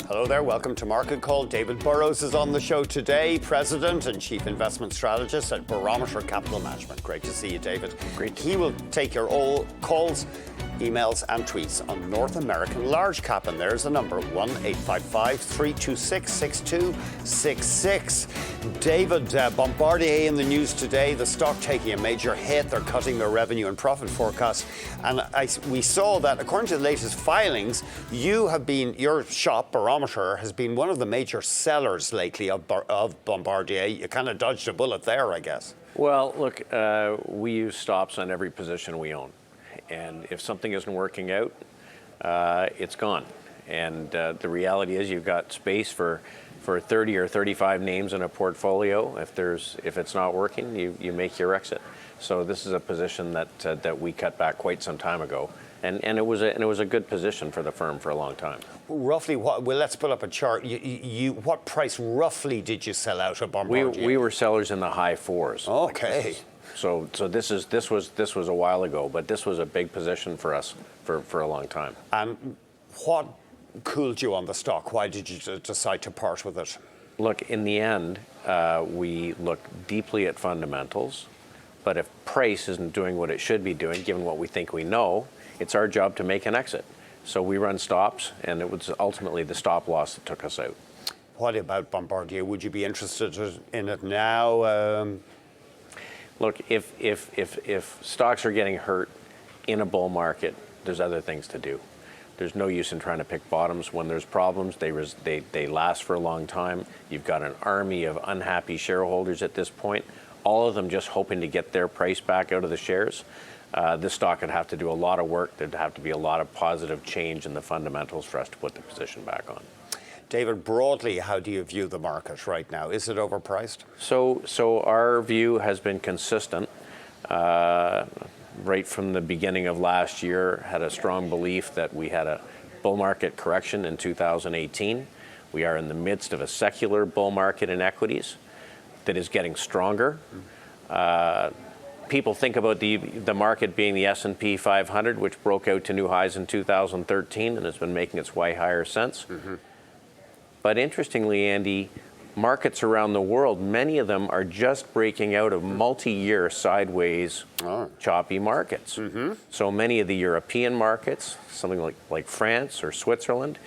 Hello there, welcome to Market Call. David Burrows is on the show today, President and Chief Investment Strategist at Barometer Capital Management. Great to see you, David. Great. He will take your all calls, emails and tweets on North American large cap, and there's the number, 1-855-326-6266. David, Bombardier in the news today, the stock taking a major hit. They're cutting their revenue and profit forecast, and we saw that according to the latest filings, your shop, Barometer, has been one of the major sellers lately of Bombardier. You kind of dodged a bullet there, I guess. Well, look, we use stops on every position we own. And if something isn't working out, it's gone. And the reality is you've got space for 30 or 35 names in a portfolio. If it's not working, you make your exit. So this is a position that we cut back quite some time ago. And it was a good position for the firm for a long time. Roughly, let's put up a chart. What price roughly did you sell out of Bombardier? We were sellers in the high fours. Okay. So this was a while ago, but this was a big position for us for a long time. And what cooled you on the stock? Why did you decide to part with it? Look, in the end, we look deeply at fundamentals, but if price isn't doing what it should be doing, given what we think we know, it's our job to make an exit. So we run stops, and it was ultimately the stop loss that took us out. What about Bombardier? Would you be interested in it now? Look, if stocks are getting hurt in a bull market, there's other things to do. There's no use in trying to pick bottoms. When there's problems, they last for a long time. You've got an army of unhappy shareholders at this point, all of them just hoping to get their price back out of the shares. This stock would have to do a lot of work. There'd have to be a lot of positive change in the fundamentals for us to put the position back on. David, broadly, how do you view the market right now? Is it overpriced? So our view has been consistent. Right from the beginning of last year, had a strong belief that we had a bull market correction in 2018. We are in the midst of a secular bull market in equities that is getting stronger. People think about the market being the S&P 500, which broke out to new highs in 2013 and has been making its way higher since. Mm-hmm. But interestingly, Andy, markets around the world, many of them are just breaking out of multi-year sideways, choppy markets. Mm-hmm. So many of the European markets, something like France or Switzerland,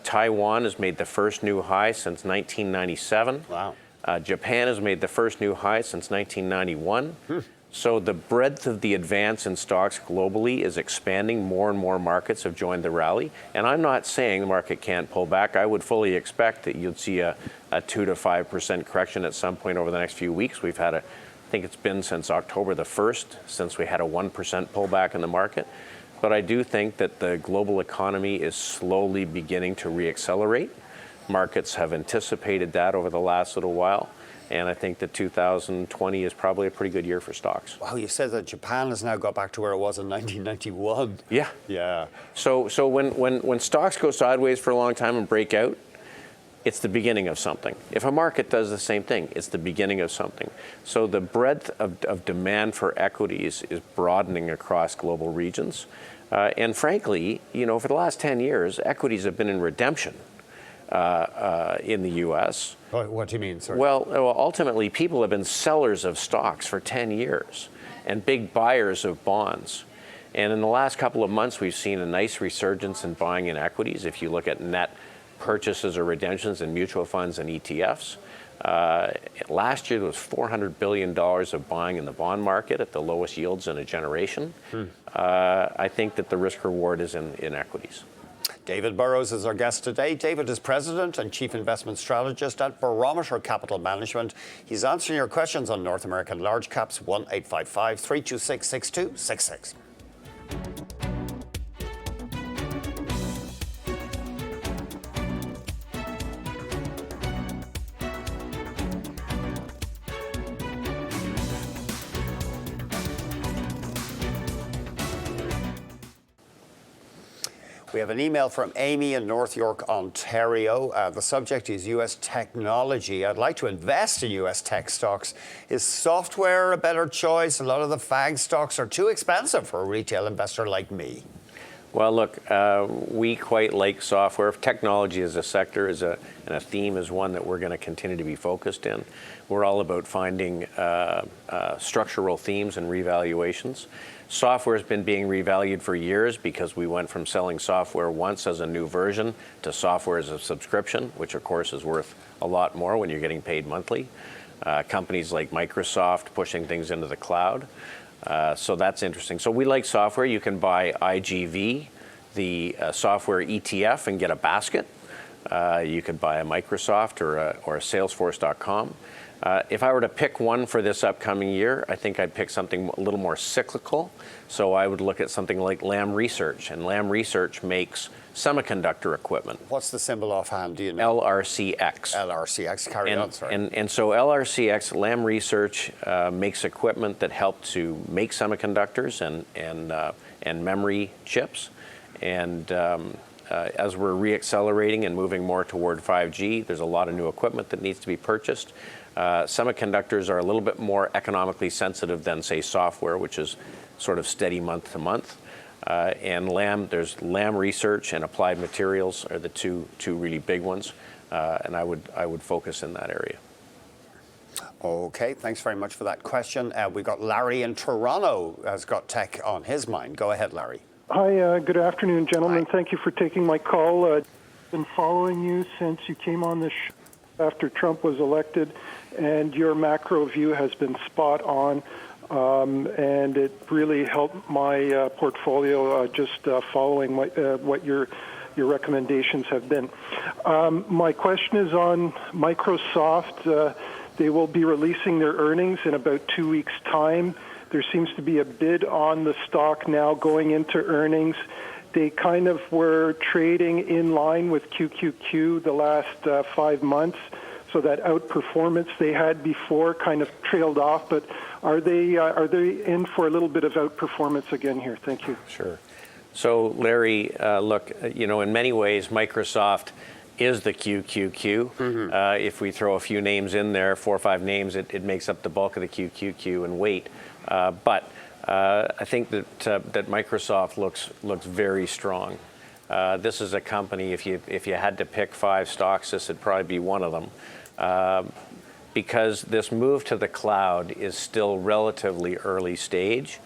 Taiwan has made the first new high since 1997. Wow. Japan has made the first new high since 1991. So the breadth of the advance in stocks globally is expanding. More and more markets have joined the rally. And I'm not saying the market can't pull back. I would fully expect that you'd see a 2 to 5% correction at some point over the next few weeks. We've had I think it's been since October the 1st, since we had a 1% pullback in the market. But I do think that the global economy is slowly beginning to reaccelerate. Markets have anticipated that over the last little while. And I think that 2020 is probably a pretty good year for stocks. Wow, you said that Japan has now got back to where it was in 1991. Yeah. Yeah. So when stocks go sideways for a long time and break out, it's the beginning of something. If a market does the same thing, it's the beginning of something. So the breadth of demand for equities is broadening across global regions. And frankly, for the last 10 years, equities have been in redemption in the U.S. What do you mean, sorry? Well, ultimately, people have been sellers of stocks for 10 years and big buyers of bonds. And in the last couple of months, we've seen a nice resurgence in buying in equities. If you look at net purchases or redemptions in mutual funds and ETFs, last year there was $400 billion of buying in the bond market at the lowest yields in a generation. I think that the risk reward is in equities. David Burrows is our guest today. David is President and Chief Investment Strategist at Barometer Capital Management. He's answering your questions on North American large caps, 1-855-326-6266. We have an email from Amy in North York, Ontario. The subject is U.S. technology. I'd like to invest in U.S. tech stocks. Is software a better choice? A lot of the FAG stocks are too expensive for a retail investor like me. Well, look, we quite like software. Technology as a sector and a theme is one that we're going to continue to be focused in. We're all about finding structural themes and revaluations. Software has been being revalued for years because we went from selling software once as a new version to software as a subscription, which of course is worth a lot more when you're getting paid monthly. Companies like Microsoft pushing things into the cloud. So that's interesting. So we like software. You can buy IGV, the software ETF, and get a basket. You could buy a Microsoft or a Salesforce.com. If I were to pick one for this upcoming year, I think I'd pick something a little more cyclical. So I would look at something like Lam Research, and Lam Research makes semiconductor equipment. What's the symbol offhand? Do you know? LRCX. LRCX. Carry on, sorry. And so LRCX, Lam Research, makes equipment that help to make semiconductors and memory chips. And as we're reaccelerating and moving more toward 5G, there's a lot of new equipment that needs to be purchased. Semiconductors are a little bit more economically sensitive than, say, software, which is sort of steady month to month. And there's Lam Research and Applied Materials are the two really big ones, and I would focus in that area. Okay, thanks very much for that question. We've got Larry in Toronto has got tech on his mind. Go ahead, Larry. Hi, good afternoon, gentlemen. Hi. Thank you for taking my call. I've been following you since you came on the show after Trump was elected, and your macro view has been spot on, and it really helped my portfolio just following what your recommendations have been. My question is on Microsoft. They will be releasing their earnings in about 2 weeks' time. There seems to be a bid on the stock now going into earnings. They kind of were trading in line with QQQ the last 5 months, so that outperformance they had before kind of trailed off. But are they in for a little bit of outperformance again here? Thank you. Sure. So Larry, look, in many ways, Microsoft is the QQQ. Mm-hmm. If we throw a few names in there, 4 or 5 names, it makes up the bulk of the QQQ in weight. But I think that Microsoft looks very strong. This is a company, if you had to pick 5 stocks, this would probably be one of them. Because this move to the cloud is still relatively early stage.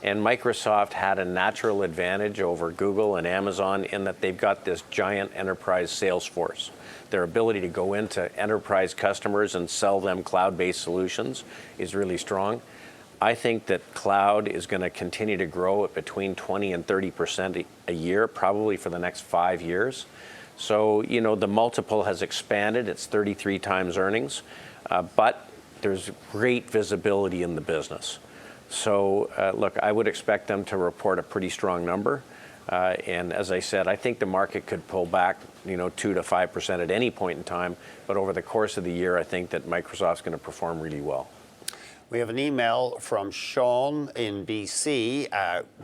And Microsoft had a natural advantage over Google and Amazon in that they've got this giant enterprise sales force. Their ability to go into enterprise customers and sell them cloud-based solutions is really strong. I think that cloud is going to continue to grow at between 20 and 30% a year, probably for the next 5 years. So, the multiple has expanded. It's 33 times earnings, but there's great visibility in the business. So, look, I would expect them to report a pretty strong number. And as I said, I think the market could pull back, 2 to 5% at any point in time. But over the course of the year, I think that Microsoft's going to perform really well. We have an email from Sean in BC.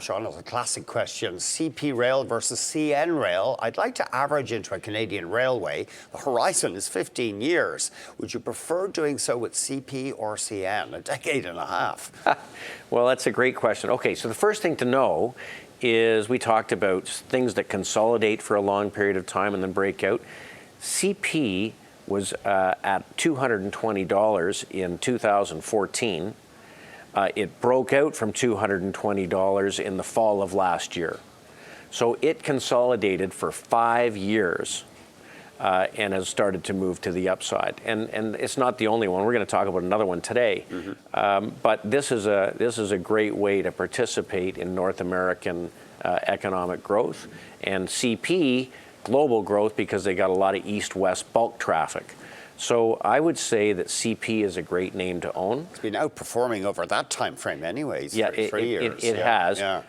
Sean has a classic question. CP Rail versus CN Rail. I'd like to average into a Canadian railway. The horizon is 15 years. Would you prefer doing so with CP or CN? A decade and a half. Well, that's a great question. Okay, so the first thing to know is we talked about things that consolidate for a long period of time and then break out. CP was at $220 in 2014. It broke out from $220 in the fall of last year. So it consolidated for 5 years and has started to move to the upside. And it's not the only one. We're going to talk about another one today. Mm-hmm. But this is a great way to participate in North American economic growth. And CP, global growth, because they got a lot of east-west bulk traffic. So I would say that CP is a great name to own. It's been outperforming over that time frame anyways, yeah, 3 years. It has. Yeah.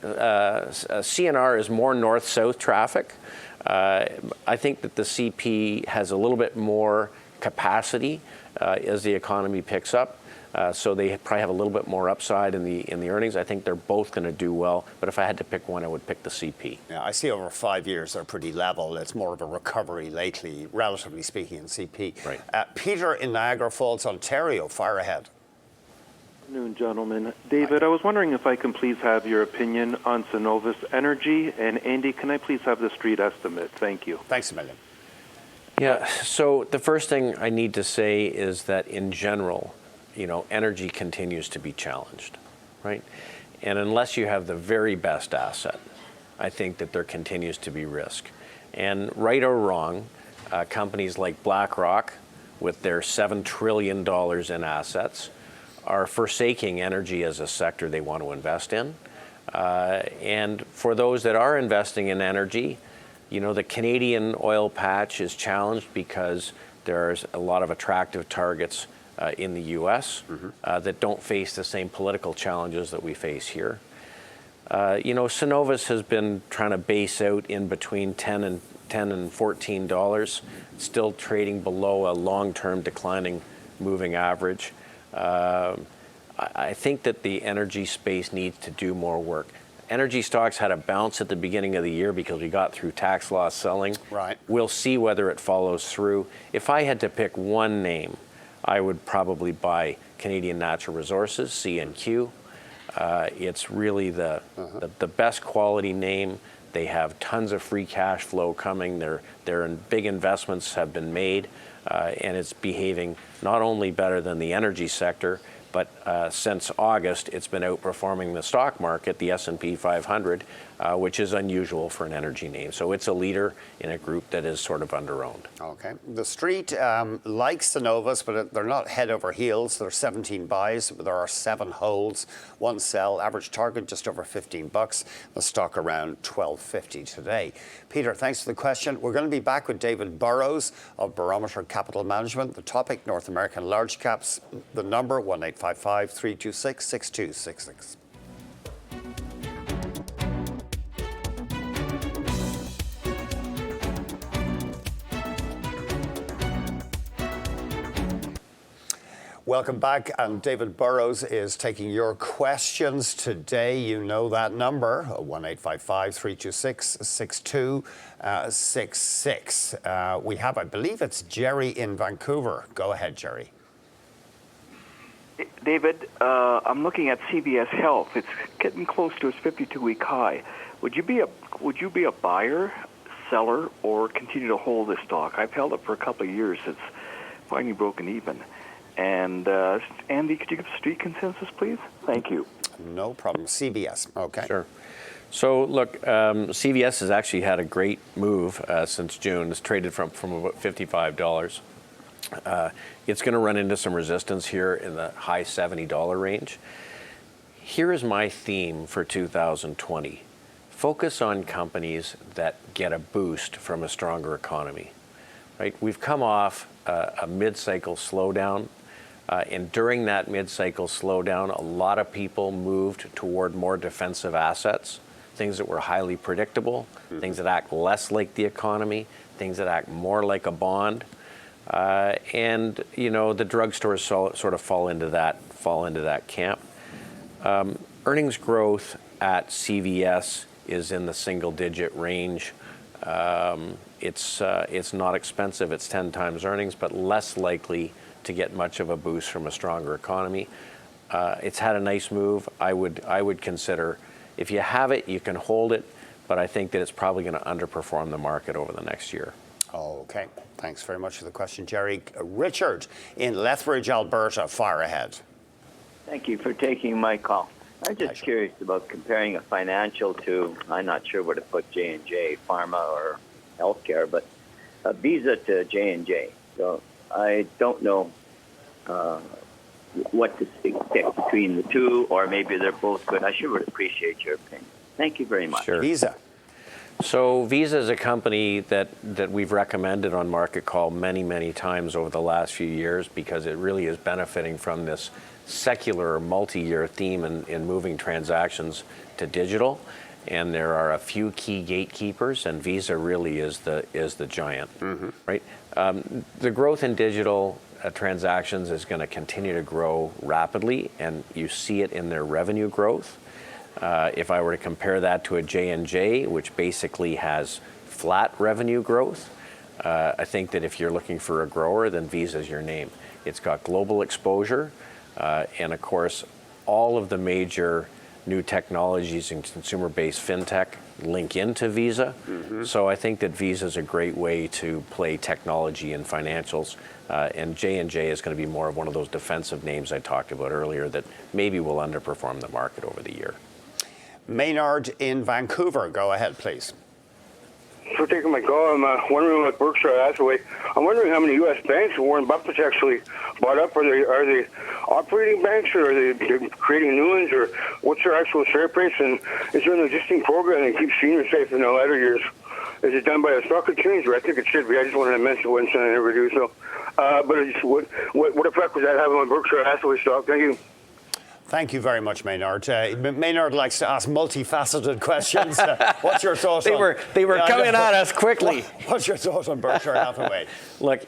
CNR is more north-south traffic. I think that the CP has a little bit more capacity as the economy picks up. So they probably have a little bit more upside in the earnings. I think they're both going to do well. But if I had to pick one, I would pick the CP. Yeah, I see over 5 years they're pretty level. It's more of a recovery lately, relatively speaking, in CP. Right. Peter in Niagara Falls, Ontario, fire ahead. Afternoon, gentlemen. David, I was wondering if I can please have your opinion on Cenovus Energy, and Andy, can I please have the street estimate? Thank you. Thanks a million. Yeah, so the first thing I need to say is that in general, energy continues to be challenged, right? And unless you have the very best asset, I think that there continues to be risk. And right or wrong, companies like BlackRock, with their $7 trillion in assets, are forsaking energy as a sector they want to invest in. And for those that are investing in energy, the Canadian oil patch is challenged because there's a lot of attractive targets in the U.S. That don't face the same political challenges that we face here. Cenovus has been trying to base out in between $10 and $14, still trading below a long-term declining moving average. I think that the energy space needs to do more work. Energy stocks had a bounce at the beginning of the year because we got through tax loss selling. Right. We'll see whether it follows through. If I had to pick one name, I would probably buy Canadian Natural Resources, CNQ. It's really the best quality name. They have tons of free cash flow coming. Their big investments have been made, and it's behaving not only better than the energy sector, but since August, it's been outperforming the stock market, the S&P 500, which is unusual for an energy name. So it's a leader in a group that is sort of underowned. Okay. The street likes Cenovus, but they're not head over heels. There are 17 buys. There are 7 holds, 1 sell. Average target just over $15. The stock around $12.50 today. Peter, thanks for the question. We're going to be back with David Burrows of Barometer Capital Management. The topic, North American large caps. The number, 1-855-326-6266. Welcome back, and David Burrows is taking your questions today. You know that number, 1-855-326-6266. We have, I believe it's Jerry in Vancouver. Go ahead, Jerry. David, I'm looking at CVS Health. It's getting close to its 52-week high. Would you be a buyer, seller, or continue to hold this stock? I've held it for a couple of years. It's finally broken even. And Andy, could you give street consensus, please? Thank you. No problem. CBS. Okay. Sure. So look, CVS has actually had a great move since June. It's traded from about $55. It's going to run into some resistance here in the high $70 range. Here is my theme for 2020. Focus on companies that get a boost from a stronger economy. Right? We've come off a mid-cycle slowdown. And during that mid-cycle slowdown, a lot of people moved toward more defensive assets, things that were highly predictable, things that act less like the economy, things that act more like a bond. And the drugstores sort of fall into that camp. Earnings growth at CVS is in the single-digit range. It's not expensive. It's 10 times earnings, but less likely to get much of a boost from a stronger economy. It's had a nice move. I would consider, if you have it, you can hold it, but I think that it's probably going to underperform the market over the next year. Okay. Thanks very much for the question, Jerry. Richard in Lethbridge, Alberta, fire ahead. Thank you for taking my call. I'm just curious about comparing a financial to, I'm not sure where to put J&J, pharma or healthcare, but Visa to J&J. So I don't know what to pick between the two, or maybe they're both good. I sure would appreciate your opinion. Thank you very much. Sure. Visa. So Visa is a company that we've recommended on Market Call many, many times over the last few years because it really is benefiting from this secular multi-year theme in moving transactions to digital. And there are a few key gatekeepers, and Visa really is the giant, right? The growth in digital transactions is going to continue to grow rapidly, and you see it in their revenue growth. If I were to compare that to a J&J, which basically has flat revenue growth, I think that if you're looking for a grower, then Visa is your name. It's got global exposure, and of course, all of the major new technologies and consumer-based fintech link into Visa. So I think that Visa is a great way to play technology and financials. And J&J is going to be more of one of those defensive names I talked about earlier that maybe will underperform the market over the year. Maynard in Vancouver, go ahead, please. For taking my call, I'm wondering about Berkshire Hathaway. I'm wondering how many U.S. banks Warren Buffett's actually bought up. Are they operating banks, or are they creating new ones, or what's their actual share price? And is there an existing program that keeps senior safe in the latter years? Is it done by a stock exchange, or I think it should be? I just wanted to mention it once, and I never do. So, what effect would that have on Berkshire Hathaway stock? Thank you. Thank you very much, Maynard. Maynard likes to ask multifaceted questions. What's your thoughts They were coming at us quickly. What's your thoughts on Berkshire Hathaway? Look,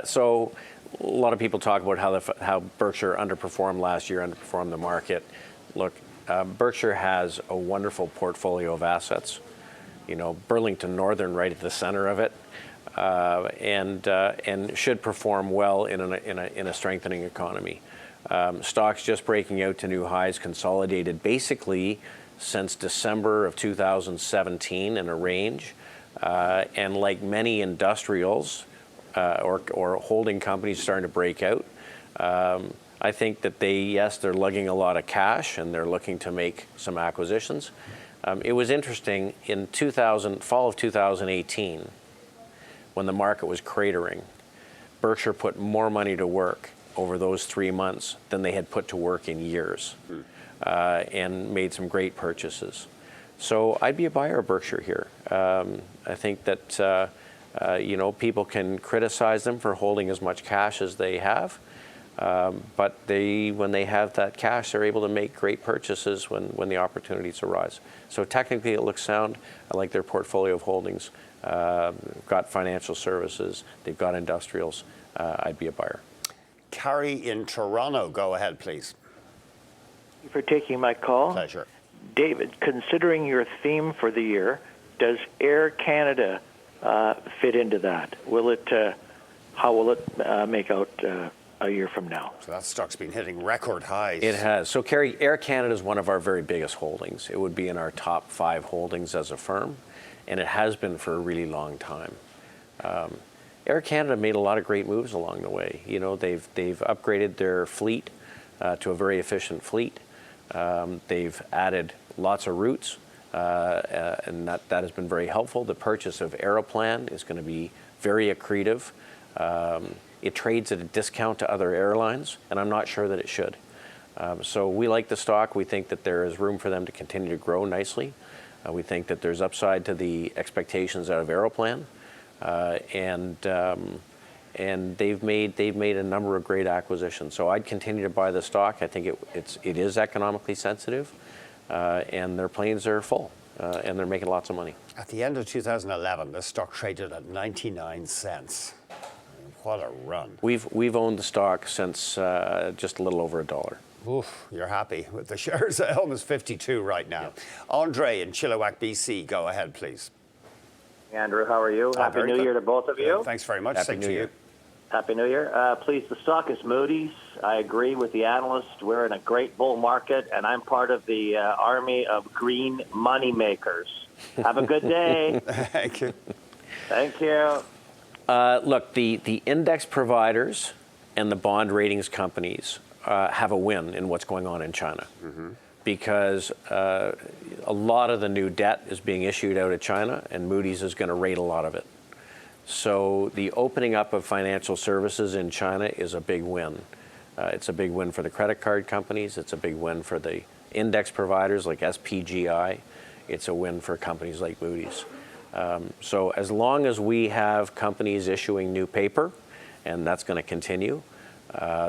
so a lot of people talk about how Berkshire underperformed last year, underperformed the market. Look, Berkshire has a wonderful portfolio of assets. Burlington Northern right at the center of it, and should perform well in a strengthening economy. Stocks just breaking out to new highs, consolidated basically since December of 2017 in a range. And like many industrials or holding companies starting to break out, I think that they're lugging a lot of cash and they're looking to make some acquisitions. It was interesting in fall of 2018, when the market was cratering, Berkshire put more money to work over those 3 months than they had put to work in years, and made some great purchases. So I'd be a buyer of Berkshire here. I think that people can criticize them for holding as much cash as they have, but when they have that cash, they're able to make great purchases when the opportunities arise. So technically, it looks sound. I like their portfolio of holdings. They've got financial services. They've got industrials. I'd be a buyer. Carrie in Toronto, go ahead, please. Thank you for taking my call. Pleasure. David, considering your theme for the year, does Air Canada fit into that? How will it make out a year from now? So that stock's been hitting record highs. It has. So, Kerry, Air Canada is one of our very biggest holdings. It would be in our top 5 holdings as a firm, and it has been for a really long time. Air Canada made a lot of great moves along the way. They've upgraded their fleet to a very efficient fleet. They've added lots of routes, and that has been very helpful. The purchase of Aeroplan is going to be very accretive. It trades at a discount to other airlines, and I'm not sure that it should. So we like the stock. We think that there is room for them to continue to grow nicely. We think that there's upside to the expectations out of Aeroplan. And they've made a number of great acquisitions. So I'd continue to buy the stock. I think it is economically sensitive, and their planes are full, and they're making lots of money. At the end of 2011, the stock traded at 99 cents. What a run! We've owned the stock since just a little over $1. Oof, you're happy with the shares at almost 52 right now. Yeah. Andre in Chilliwack, BC, go ahead, please. Andrew, how are you? Happy New Year to both of you. Thanks very much. Happy New Year. Happy New Year. Please, the stock is Moodys. I agree with the analyst. We're in a great bull market, and I'm part of the army of green money makers. Have a good day. Thank you. Thank you. Look, the index providers and the bond ratings companies have a win in what's going on in China. Because a lot of the new debt is being issued out of China, and Moodys is going to rate a lot of it. So the opening up of financial services in China is a big win. It's a big win for the credit card companies. It's a big win for the index providers like SPGI. It's a win for companies like Moodys. So as long as we have companies issuing new paper, and that's going to continue,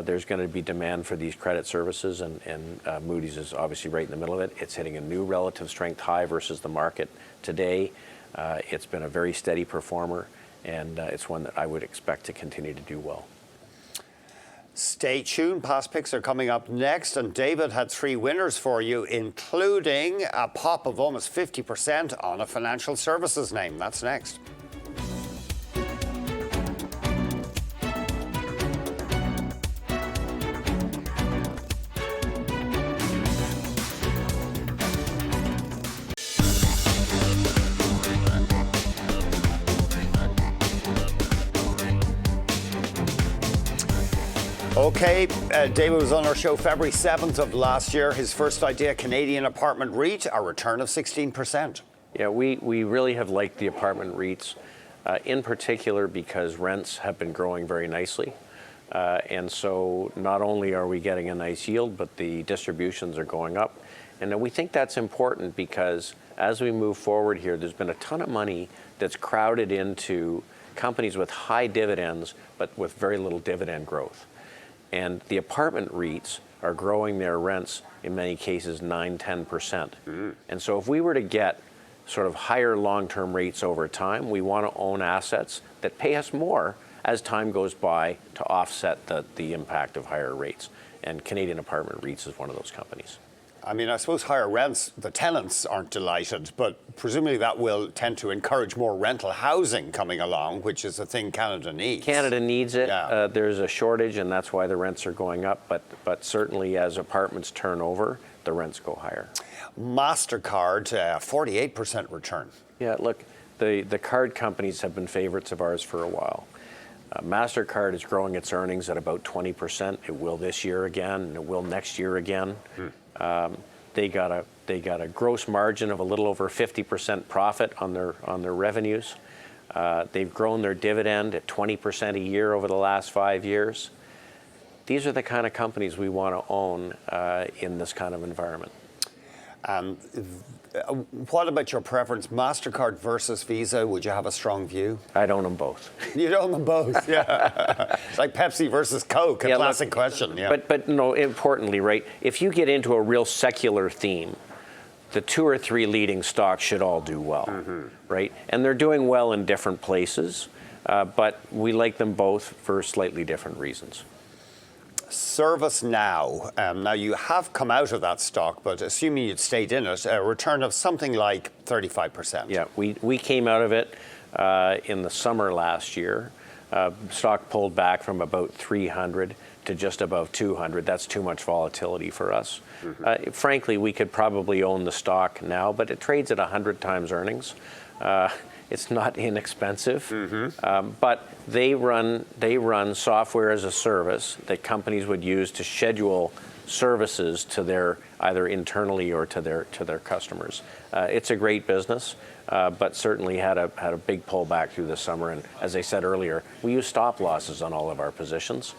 there's going to be demand for these credit services, and Moodys is obviously right in the middle of it. It's hitting a new relative strength high versus the market today. It's been a very steady performer, and it's one that I would expect to continue to do well. Stay tuned. Past picks are coming up next, and David had 3 winners for you, including a pop of almost 50% on a financial services name. That's next. Okay, David was on our show February 7th of last year. His first idea, Canadian apartment REIT, a return of 16%. Yeah, we really have liked the apartment REITs, in particular because rents have been growing very nicely. And so not only are we getting a nice yield, but the distributions are going up. And we think that's important because as we move forward here, there's been a ton of money that's crowded into companies with high dividends, but with very little dividend growth. And the apartment REITs are growing their rents, in many cases, 9-10%. And so if we were to get sort of higher long-term rates over time, we want to own assets that pay us more as time goes by to offset the impact of higher rates. And Canadian Apartment REITs is one of those companies. I mean, I suppose higher rents, the tenants aren't delighted, but presumably that will tend to encourage more rental housing coming along, which is a thing Canada needs. Canada needs it. Yeah. There's a shortage, and that's why the rents are going up. But certainly as apartments turn over, the rents go higher. MasterCard, 48% return. Yeah, look, the card companies have been favorites of ours for a while. MasterCard is growing its earnings at about 20%. It will this year again, and it will next year again. They got a gross margin of a little over 50% profit on their revenues. They've grown their dividend at 20% a year over the last 5 years. These are the kind of companies we want to own in this kind of environment. What about your preference, MasterCard versus Visa? Would you have a strong view? I'd own them both. You'd own them both, yeah. It's like Pepsi versus Coke, a classic question. Yeah. But no, importantly, right, if you get into a real secular theme, the 2 or 3 leading stocks should all do well, right? And they're doing well in different places, but we like them both for slightly different reasons. ServiceNow. Now, you have come out of that stock, but assuming you'd stayed in it, a return of something like 35%. Yeah, we came out of it in the summer last year. Stock pulled back from about 300 to just above 200. That's too much volatility for us. Frankly, we could probably own the stock now, but it trades at 100 times earnings. It's not inexpensive, but they run software as a service that companies would use to schedule services to their either internally or to their customers. It's a great business, but certainly had a big pullback through the summer. And as I said earlier, we use stop losses on all of our positions,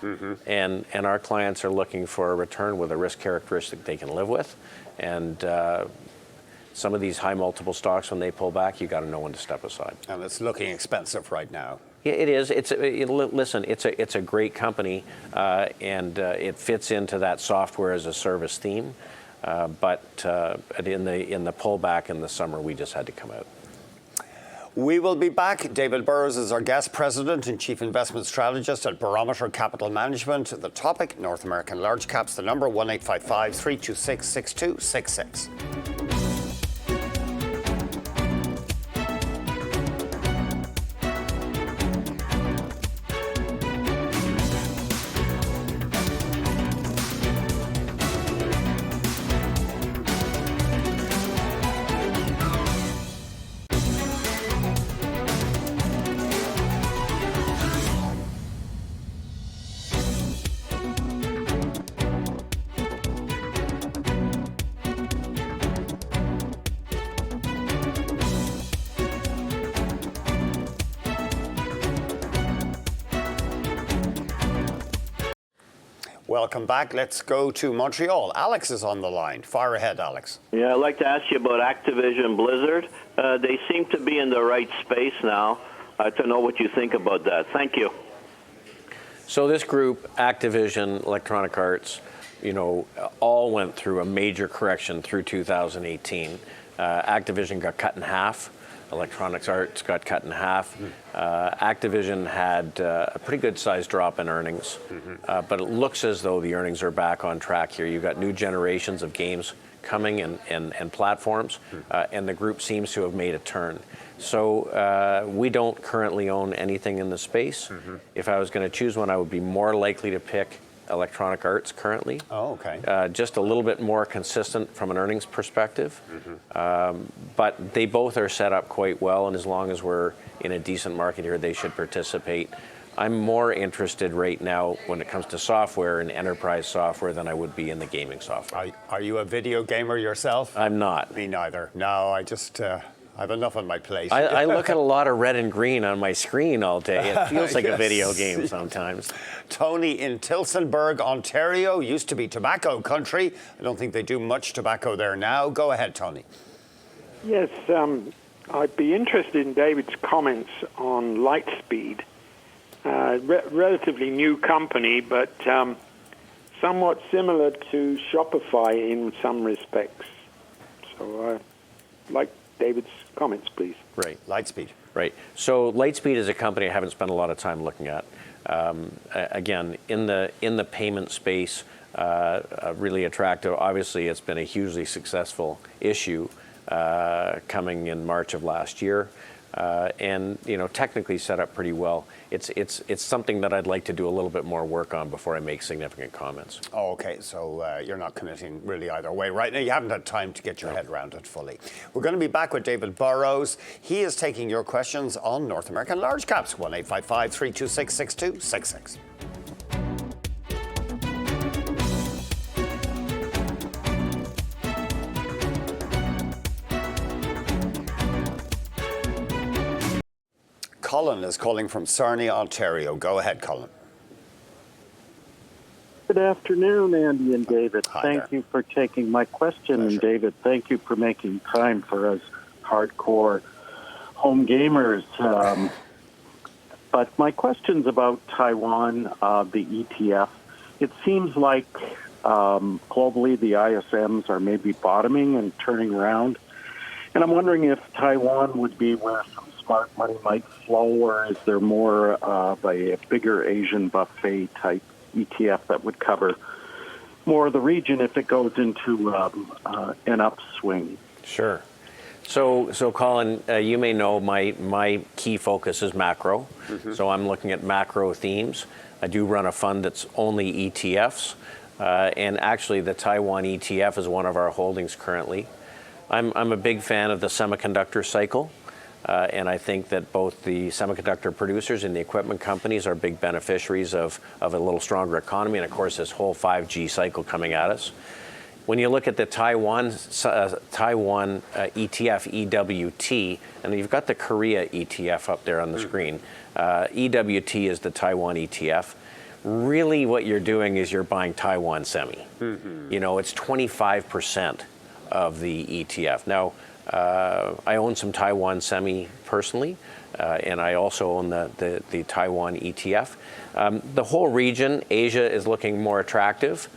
and our clients are looking for a return with a risk characteristic they can live with, and some of these high multiple stocks, when they pull back, you got to know when to step aside. And it's looking expensive right now. Yeah, it is. Listen, it's a great company, and it fits into that software as a service theme. But in the pullback in the summer, we just had to come out. We will be back. David Burrows is our guest, President and Chief Investment Strategist at Barometer Capital Management. The topic, North American large caps. The number, 1-855-326-6266. Welcome back. Let's go to Montreal. Alex is on the line. Fire ahead, Alex. Yeah, I'd like to ask you about Activision Blizzard. They seem to be in the right space now. To know what you think about that. Thank you. So this group, Activision, Electronic Arts, all went through a major correction through 2018. Activision got cut in half. Electronic Arts got cut in half. Activision had a pretty good sized drop in earnings, but it looks as though the earnings are back on track here. You've got new generations of games coming and platforms, and the group seems to have made a turn. So we don't currently own anything in the space. If I was going to choose one, I would be more likely to pick Electronic Arts currently. Oh, okay. Just a little bit more consistent from an earnings perspective. But they both are set up quite well, and as long as we're in a decent market here, they should participate. I'm more interested right now when it comes to software and enterprise software than I would be in the gaming software. Are you a video gamer yourself? I'm not. Me neither. No, I just I have enough on my plate. I look at a lot of red and green on my screen all day. It feels like a video game sometimes. Tony in Tillsonburg, Ontario, used to be tobacco country. I don't think they do much tobacco there now. Go ahead, Tony. Yes, I'd be interested in David's comments on Lightspeed. Relatively new company, but somewhat similar to Shopify in some respects. So like David's comments, please. Right. Lightspeed. Right. So Lightspeed is a company I haven't spent a lot of time looking at. Again, in the payment space, really attractive. Obviously, it's been a hugely successful issue coming in March of last year. And technically set up pretty well. It's something that I'd like to do a little bit more work on before I make significant comments. Oh, okay. So you're not committing really either way. Right now, you haven't had time to get your head around it fully. We're going to be back with David Burrows. He is taking your questions on North American large caps. 1-855-326-6266. Colin is calling from Sarnia, Ontario. Go ahead, Colin. Good afternoon, Andy and David. Thank you for taking my question. Pleasure. And David, thank you for making time for us hardcore home gamers. But my question's about Taiwan, the ETF. It seems like globally the ISMs are maybe bottoming and turning around. And I'm wondering if Taiwan would be where some smart money might flow, or is there more of a bigger Asian buffet type ETF that would cover more of the region if it goes into an upswing? Sure. So Colin, you may know my key focus is macro. Mm-hmm. So I'm looking at macro themes. I do run a fund that's only ETFs, and actually the Taiwan ETF is one of our holdings currently. I'm a big fan of the semiconductor cycle. And I think that both the semiconductor producers and the equipment companies are big beneficiaries of a little stronger economy, and of course this whole 5G cycle coming at us. When you look at the Taiwan ETF, EWT, and you've got the Korea ETF up there on the screen. EWT is the Taiwan ETF. Really what you're doing is you're buying Taiwan semi. Mm-hmm. It's 25% of the ETF. Now, I own some Taiwan semi personally, and I also own the Taiwan ETF. The whole region, Asia is looking more attractive.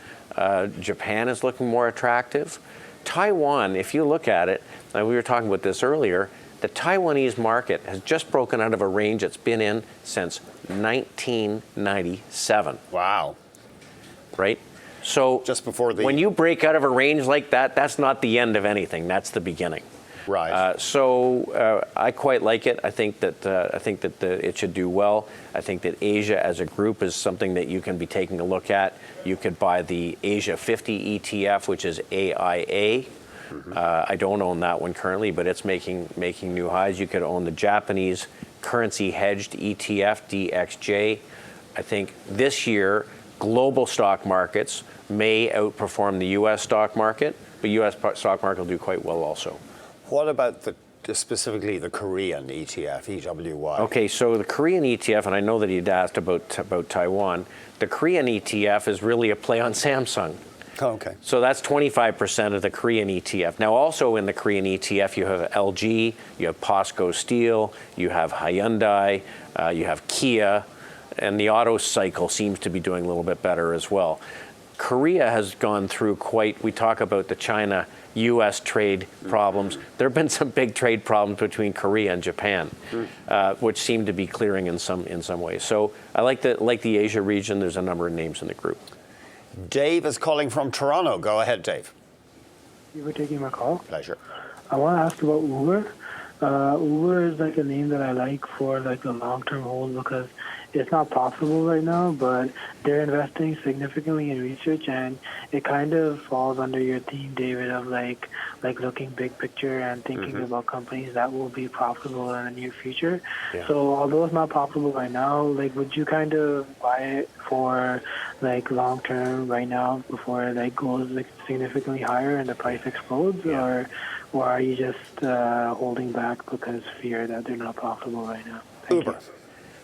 Japan is looking more attractive. Taiwan, if you look at it, and we were talking about this earlier, the Taiwanese market has just broken out of a range it's been in since 1997. Wow. Right? So just before when you break out of a range like that, that's not the end of anything. That's the beginning. Right. So I quite like it. I think that it should do well. I think that Asia as a group is something that you can be taking a look at. You could buy the Asia 50 ETF, which is AIA. Mm-hmm. I don't own that one currently, but it's making new highs. You could own the Japanese currency hedged ETF, DXJ. I think this year global stock markets may outperform the U.S. stock market, but U.S. stock market will do quite well also. What about specifically the Korean ETF, EWY? Okay, so the Korean ETF, and I know that you'd asked about Taiwan, the Korean ETF is really a play on Samsung. Oh, okay. So that's 25% of the Korean ETF. Now also in the Korean ETF you have LG, you have POSCO Steel, you have Hyundai, you have Kia, and the auto cycle seems to be doing a little bit better as well. Korea has gone through we talk about the China-U.S. trade problems. There have been some big trade problems between Korea and Japan, which seem to be clearing in some ways. So I like the Asia region. There's a number of names in the group. Dave is calling from Toronto. Go ahead, Dave. Thank you for taking my call. Pleasure. I want to ask about Uber. Uber is like a name that I like for like a long-term hold because it's not profitable right now, but they're investing significantly in research, and it kind of falls under your theme, David, of like looking big picture and thinking about companies that will be profitable in the near future. Yeah. So although it's not profitable right now, like, would you kind of buy it for like long term right now before it like goes like significantly higher and the price explodes, or are you just holding back because fear that they're not profitable right now? Thank you.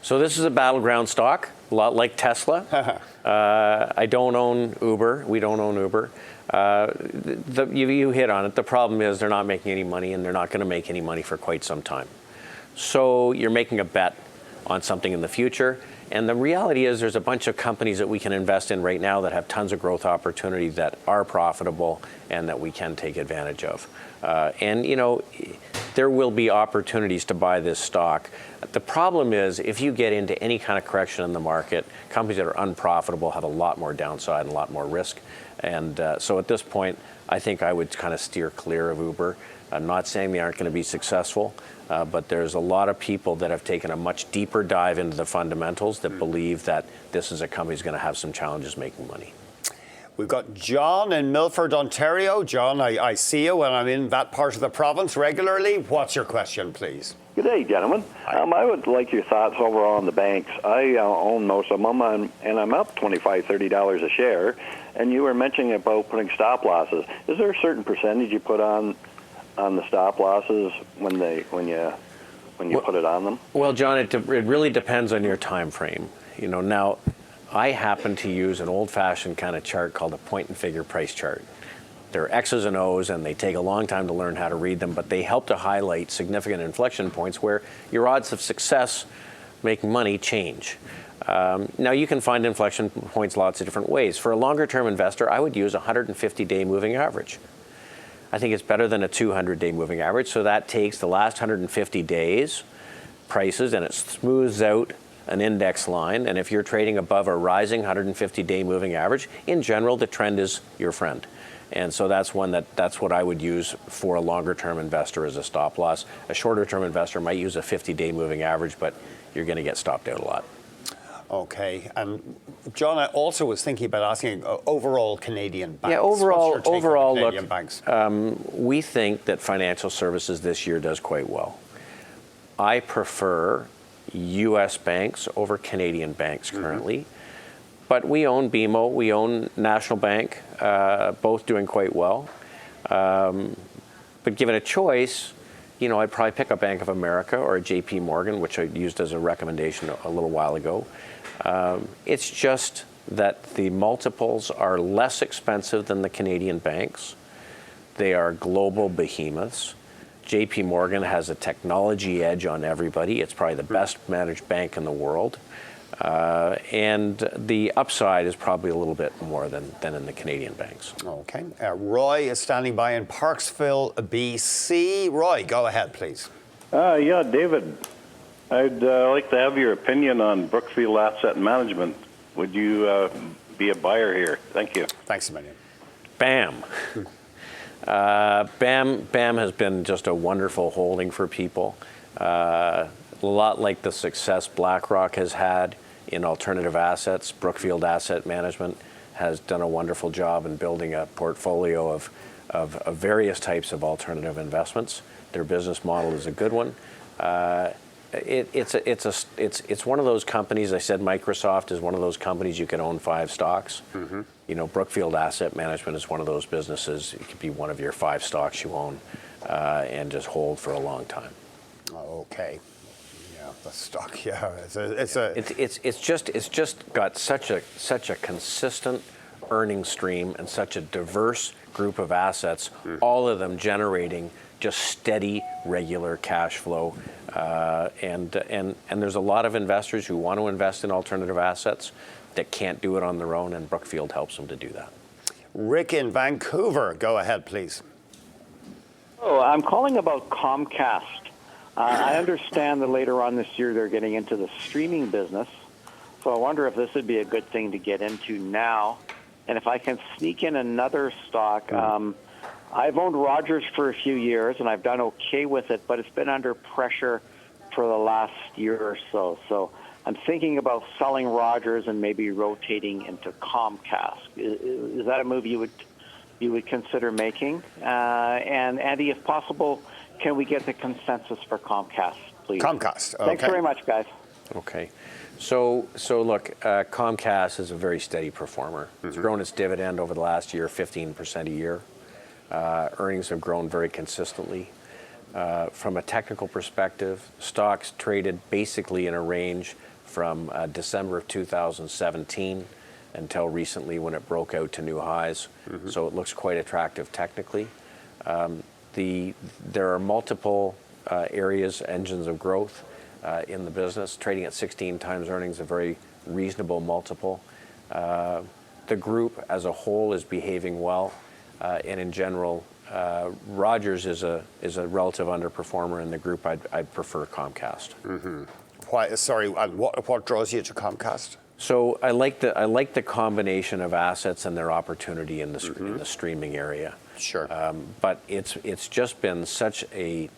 So this is a battleground stock, a lot like Tesla. I don't own Uber. We don't own Uber. You hit on it. The problem is they're not making any money, and they're not going to make any money for quite some time. So you're making a bet on something in the future. And the reality is there's a bunch of companies that we can invest in right now that have tons of growth opportunity that are profitable and that we can take advantage of. And, you know, there will be opportunities to buy this stock. The problem is if you get into any kind of correction in the market, companies that are unprofitable have a lot more downside and a lot more risk. And so at this point, I think I would kind of steer clear of Uber. I'm not saying they aren't going to be successful, but there's a lot of people that have taken a much deeper dive into the fundamentals that believe that this is a company that's going to have some challenges making money. We've got John in Milford, Ontario. John, I see you when I'm in that part of the province regularly. What's your question, please? Good day, gentlemen. I would like your thoughts overall on the banks. I own most of them, and I'm up $25, $30 a share. And you were mentioning about putting stop losses. Is there a certain percentage you put on the stop losses when you put it on them? Well, John, it really depends on your time frame. You know, now I happen to use an old-fashioned kind of chart called a point-and-figure price chart. They're X's and O's, and they take a long time to learn how to read them, but they help to highlight significant inflection points where your odds of success making money change. Now, you can find inflection points lots of different ways. For a longer-term investor, I would use a 150-day moving average. I think it's better than a 200-day moving average, so that takes the last 150 days prices and it smooths out an index line. And if you're trading above a rising 150-day moving average, in general, the trend is your friend. And so that's what I would use for a longer-term investor as a stop loss. A shorter-term investor might use a 50-day moving average, but you're going to get stopped out a lot. Okay, and John, I also was thinking about asking overall Canadian banks. Yeah, overall, Canadian look, banks? We think that financial services this year does quite well. I prefer U.S. banks over Canadian banks currently, but we own BMO, we own National Bank, both doing quite well. But given a choice, you know, I'd probably pick a Bank of America or a JP Morgan, which I used as a recommendation a little while ago. It's just that the multiples are less expensive than the Canadian banks. They are global behemoths. JP Morgan has a technology edge on everybody. It's probably the best managed bank in the world. And the upside is probably a little bit more than in the Canadian banks. Okay. Roy is standing by in Parksville, BC. Roy, go ahead, please. Yeah, David, I'd like to have your opinion on Brookfield Asset Management. Would you be a buyer here? Thank you. Thanks a million. BAM. BAM has been just a wonderful holding for people. A lot like the success BlackRock has had in alternative assets. Brookfield Asset Management has done a wonderful job in building a portfolio of various types of alternative investments. Their business model is a good one. It's one of those companies. I said Microsoft is one of those companies you can own 5 stocks. You know, Brookfield Asset Management is one of those businesses. It could be one of your 5 stocks you own and just hold for a long time. Okay. Yeah, the stock. Yeah, it's just got such a consistent earning stream and such a diverse group of assets. All of them generating just steady, regular cash flow. And there's a lot of investors who want to invest in alternative assets that can't do it on their own, and Brookfield helps them to do that. Rick in Vancouver, go ahead, please. Oh, I'm calling about Comcast. I understand that later on this year they're getting into the streaming business, so I wonder if this would be a good thing to get into now. And if I can sneak in another stock, I've owned Rogers for a few years, and I've done okay with it, but it's been under pressure for the last year or so. So I'm thinking about selling Rogers and maybe rotating into Comcast. Is that a move you would consider making? And Andy, if possible, can we get the consensus for Comcast, please? Comcast. Okay. Thanks very much, guys. Okay. So look, Comcast is a very steady performer. It's grown its dividend over the last year 15% a year. Earnings have grown very consistently. From a technical perspective, stocks traded basically in a range from December of 2017 until recently when it broke out to new highs. So it looks quite attractive technically. There are multiple areas, engines of growth in the business. Trading at 16 times earnings, a very reasonable multiple. The group as a whole is behaving well, and in general, Rogers is a relative underperformer in the group. I'd prefer Comcast. Why? Sorry, what draws you to Comcast? So I like the combination of assets and their opportunity in the streaming area. Sure. But it's just been such a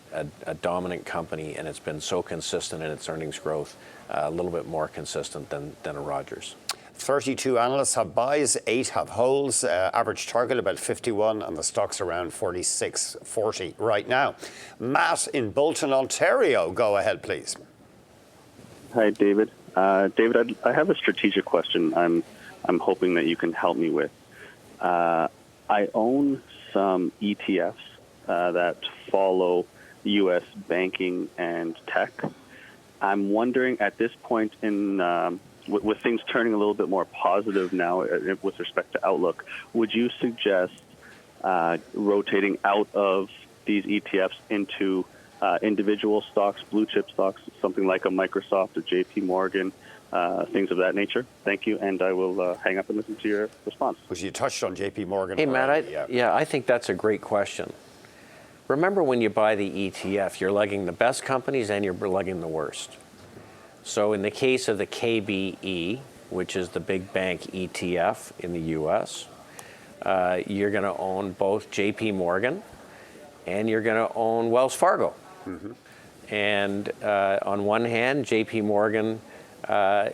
dominant company, and it's been so consistent in its earnings growth, a little bit more consistent than a Rogers. 32 analysts have buys, 8 have holds. Average target about 51, and the stock's around 46.40 right now. Matt in Bolton, Ontario, go ahead, please. Hi, David. David, I have a strategic question. I'm hoping that you can help me with. I own some ETFs that follow U.S. banking and tech. I'm wondering at this point in with things turning a little bit more positive now with respect to outlook, would you suggest rotating out of these ETFs into individual stocks, blue chip stocks, something like a Microsoft, a JP Morgan, things of that nature? Thank you, and I will hang up and listen to your response. Because you touched on JP Morgan. Hey, Matt, I think that's a great question. Remember, when you buy the ETF, you're lugging the best companies and you're lugging the worst. So in the case of the KBE, which is the big bank ETF in the U.S., you're going to own both JP Morgan and you're going to own Wells Fargo. And on one hand, JP Morgan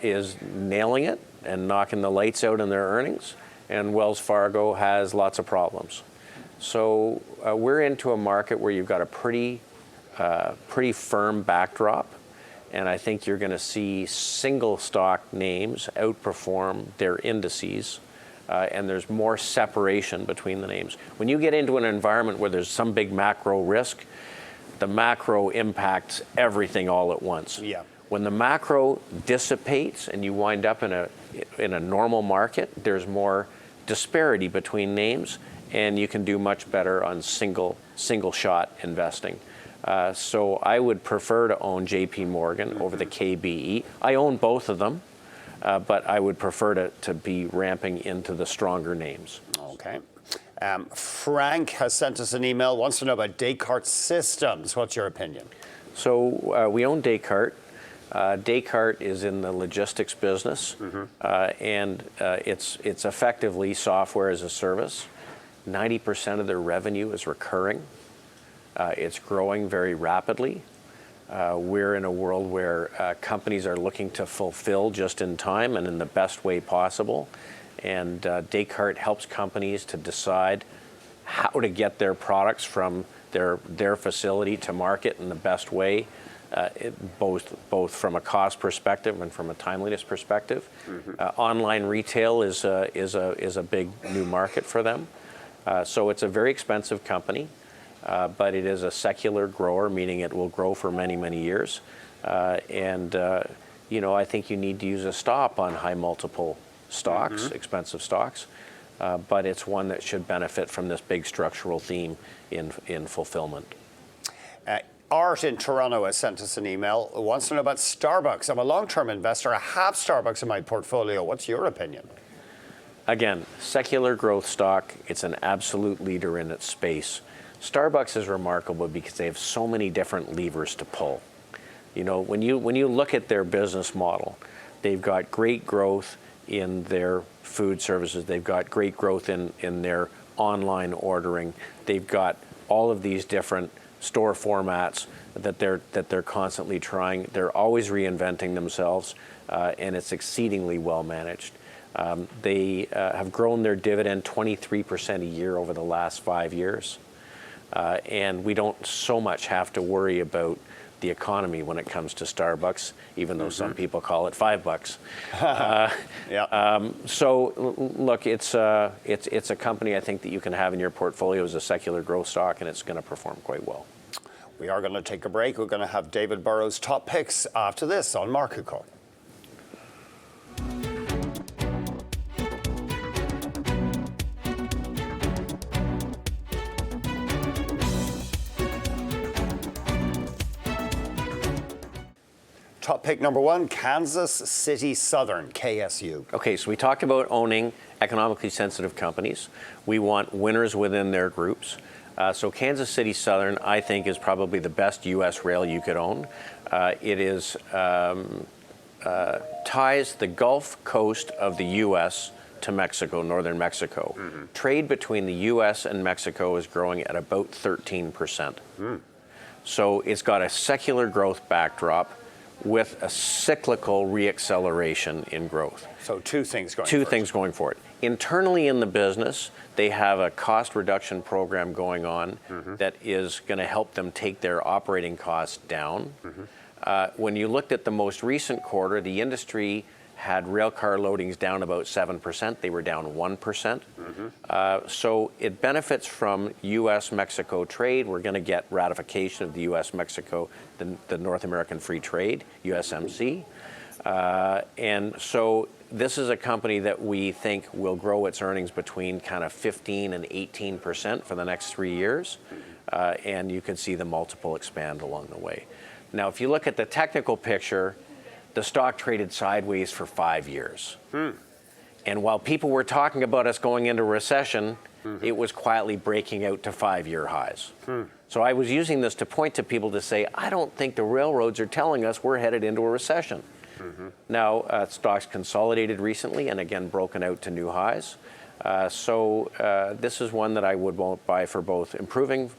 is nailing it and knocking the lights out in their earnings, and Wells Fargo has lots of problems. So we're into a market where you've got a pretty firm backdrop, and I think you're going to see single stock names outperform their indices, and there's more separation between the names. When you get into an environment where there's some big macro risk, the macro impacts everything all at once. Yeah. When the macro dissipates and you wind up in a normal market, there's more disparity between names, and you can do much better on single shot investing. So I would prefer to own JP Morgan over the KBE. I own both of them, but I would prefer to be ramping into the stronger names. Okay. Frank has sent us an email, wants to know about Descartes Systems. What's your opinion? So we own Descartes. Descartes is in the logistics business, and it's effectively software as a service. 90% of their revenue is recurring. It's growing very rapidly. We're in a world where companies are looking to fulfill just in time and in the best way possible. And Descartes helps companies to decide how to get their products from their facility to market in the best way, both from a cost perspective and from a timeliness perspective. Online retail is a big new market for them. So it's a very expensive company, but it is a secular grower, meaning it will grow for many, many years. I think you need to use a stop on high multiple stocks, expensive stocks, but it's one that should benefit from this big structural theme in fulfillment. Art in Toronto has sent us an email, wants to know about Starbucks. I'm a long-term investor. I have Starbucks in my portfolio. What's your opinion? Again, secular growth stock. It's an absolute leader in its space. Starbucks is remarkable because they have so many different levers to pull. You know, when you look at their business model, they've got great growth in their food services. They've got great growth in their online ordering. They've got all of these different store formats that they're constantly trying. They're always reinventing themselves. and it's exceedingly well managed. They have grown their dividend 23% a year over the last 5 years. And we don't so much have to worry about the economy when it comes to Starbucks, even though some people call it $5. So look, it's a company I think that you can have in your portfolio as a secular growth stock, and it's going to perform quite well. We are going to take a break. We're going to have David Burrows' top picks after this on Market Call. Top pick number one, Kansas City Southern, KSU. Okay, so we talked about owning economically sensitive companies. We want winners within their groups. So Kansas City Southern, I think, is probably the best U.S. rail you could own. It is ties the Gulf Coast of the U.S. to Mexico, northern Mexico. Trade between the U.S. and Mexico is growing at about 13%. So it's got a secular growth backdrop with a cyclical reacceleration in growth. So two things going for it. Internally in the business, they have a cost reduction program going on that is going to help them take their operating costs down. When you looked at the most recent quarter, the industry had railcar loadings down about 7%. They were down 1%. So it benefits from U.S.-Mexico trade. We're going to get ratification of the U.S.-Mexico, the North American Free Trade, USMC. And so this is a company that we think will grow its earnings between kind of 15 and 18% for the next 3 years. And you can see the multiple expand along the way. Now, if you look at the technical picture, the stock traded sideways for 5 years. And while people were talking about us going into recession, it was quietly breaking out to 5-year highs. So I was using this to point to people to say, I don't think the railroads are telling us we're headed into a recession. Now, stocks consolidated recently and again broken out to new highs. So this is one that I would buy for both improving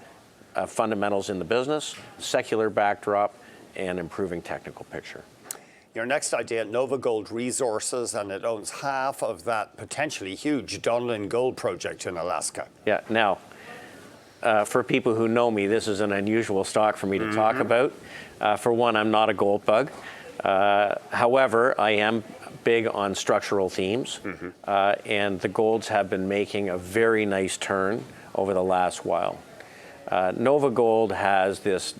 fundamentals in the business, secular backdrop, and improving technical picture. Your next idea, Nova Gold Resources, and it owns half of that potentially huge Donlin Gold project in Alaska. Yeah, now, for people who know me, this is an unusual stock for me to talk about. For one, I'm not a gold bug. However, I am big on structural themes, and the golds have been making a very nice turn over the last while. Nova Gold has this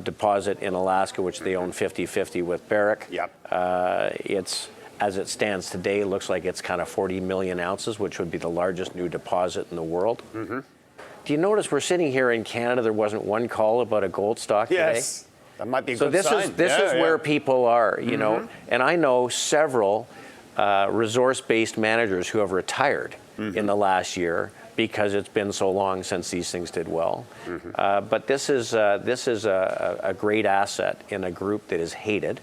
deposit in Alaska, which they own 50-50 with Barrick. It's, as it stands today, looks like it's kind of 40 million ounces, which would be the largest new deposit in the world. Do you notice we're sitting here in Canada, there wasn't one call about a gold stock today? Yes, that might be a so good sign. This is where people are, you know, and I know several resource-based managers who have retired in the last year because it's been so long since these things did well. But this is a great asset in a group that is hated.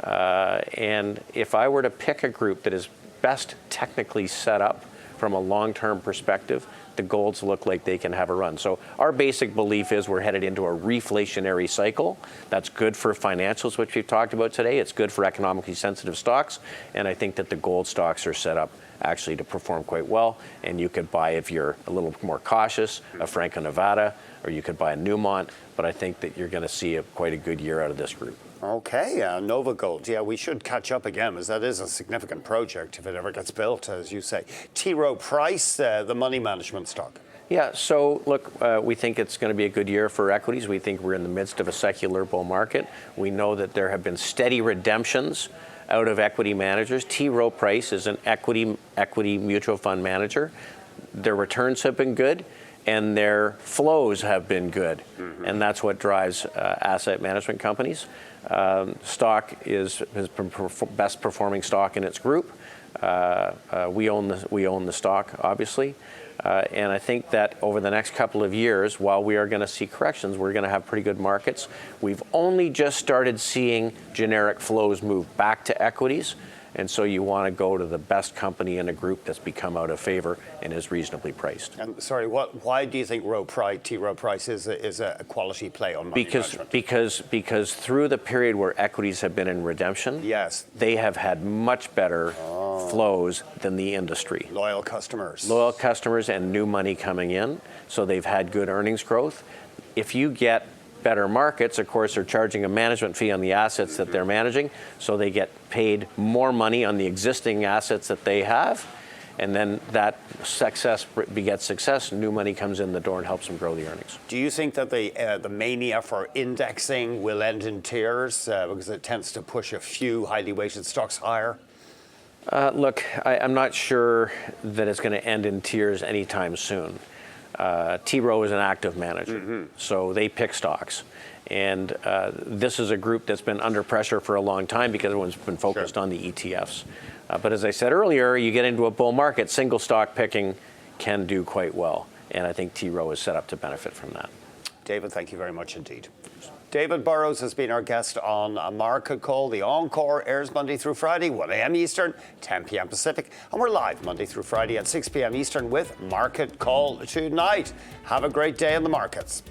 And if I were to pick a group that is best technically set up from a long-term perspective, the golds look like they can have a run. So our basic belief is we're headed into a reflationary cycle. That's good for financials, which we've talked about today. It's good for economically sensitive stocks. And I think that the gold stocks are set up actually to perform quite well. And you could buy, if you're a little more cautious, a Franco-Nevada, or you could buy a Newmont. But I think that you're going to see quite a good year out of this group. Okay, Nova Gold. Yeah, we should catch up again, as that is a significant project if it ever gets built, as you say. Rowe Price, the money management stock. Yeah, so look, we think it's going to be a good year for equities. We think we're in the midst of a secular bull market. We know that there have been steady redemptions out of equity managers. Rowe Price is an equity mutual fund manager. Their returns have been good, and their flows have been good, and that's what drives asset management companies. Stock has been best performing stock in its group. We own the stock, obviously. And I think that over the next couple of years, while we are going to see corrections, we're going to have pretty good markets. We've only just started seeing generic flows move back to equities. And so you want to go to the best company in a group that's become out of favor and is reasonably priced. And sorry, why do you think Rowe Price is a quality play on money management? Because through the period where equities have been in redemption, yes, they have had much better flows than the industry. Loyal customers And new money coming in, so they've had good earnings growth. If you get better markets, of course, they're charging a management fee on the assets that they're managing, so they get paid more money on the existing assets that they have, and then that success begets success, new money comes in the door and helps them grow the earnings. Do you think that the mania for indexing will end in tears because it tends to push a few highly weighted stocks higher? Look, I'm not sure that it's going to end in tears anytime soon. T. Rowe is an active manager, so they pick stocks. And this is a group that's been under pressure for a long time because everyone's been focused on the ETFs. But as I said earlier, you get into a bull market, single stock picking can do quite well. And I think T. Rowe is set up to benefit from that. David, thank you very much indeed. David Burrows has been our guest on a Market Call. The Encore airs Monday through Friday, 1 a.m. Eastern, 10 p.m. Pacific. And we're live Monday through Friday at 6 p.m. Eastern with Market Call tonight. Have a great day in the markets.